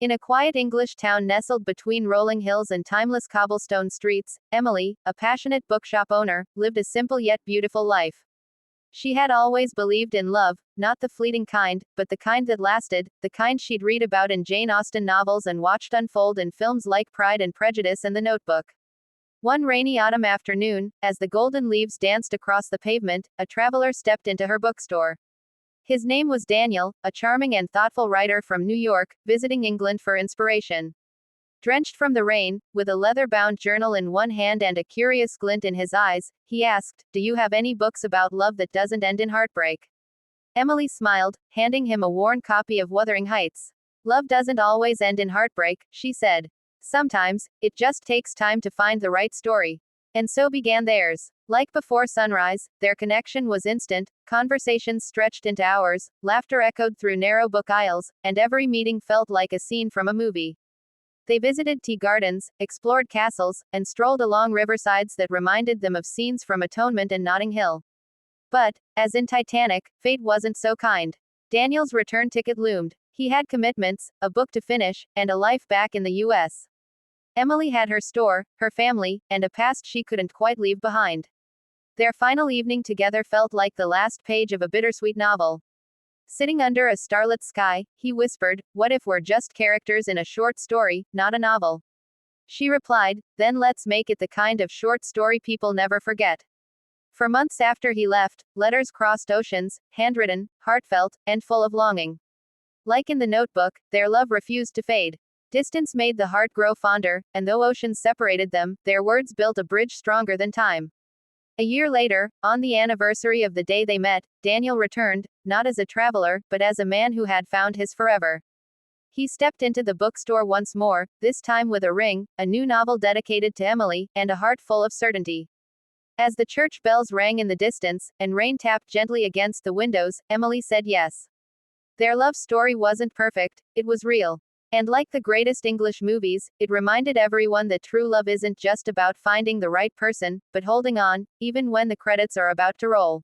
In a quiet English town nestled between rolling hills and timeless cobblestone streets, Emily, a passionate bookshop owner, lived a simple yet beautiful life. She had always believed in love, not the fleeting kind, but the kind that lasted, the kind she'd read about in Jane Austen novels and watched unfold in films like Pride and Prejudice and The Notebook. One rainy autumn afternoon, as the golden leaves danced across the pavement, a traveler stepped into her bookstore. His name was Daniel, a charming and thoughtful writer from New York, visiting England for inspiration. Drenched from the rain, with a leather-bound journal in one hand and a curious glint in his eyes, he asked, "Do you have any books about love that doesn't end in heartbreak?" Emily smiled, handing him a worn copy of Wuthering Heights. "Love doesn't always end in heartbreak," she said. "Sometimes, it just takes time to find the right story." And so began theirs. Like Before Sunrise, their connection was instant, conversations stretched into hours, laughter echoed through narrow book aisles, and every meeting felt like a scene from a movie. They visited tea gardens, explored castles, and strolled along riversides that reminded them of scenes from Atonement and Notting Hill. But, as in Titanic, fate wasn't so kind. Daniel's return ticket loomed. He had commitments, a book to finish, and a life back in the U.S. Emily had her store, her family, and a past she couldn't quite leave behind. Their final evening together felt like the last page of a bittersweet novel. Sitting under a starlit sky, he whispered, "What if we're just characters in a short story, not a novel?" She replied, "Then let's make it the kind of short story people never forget." For months after he left, letters crossed oceans, handwritten, heartfelt, and full of longing. Like in The Notebook, their love refused to fade. Distance made the heart grow fonder, and though oceans separated them, their words built a bridge stronger than time. A year later, on the anniversary of the day they met, Daniel returned, not as a traveler, but as a man who had found his forever. He stepped into the bookstore once more, this time with a ring, a new novel dedicated to Emily, and a heart full of certainty. As the church bells rang in the distance, and rain tapped gently against the windows, Emily said yes. Their love story wasn't perfect, it was real. And like the greatest English movies, it reminded everyone that true love isn't just about finding the right person, but holding on, even when the credits are about to roll.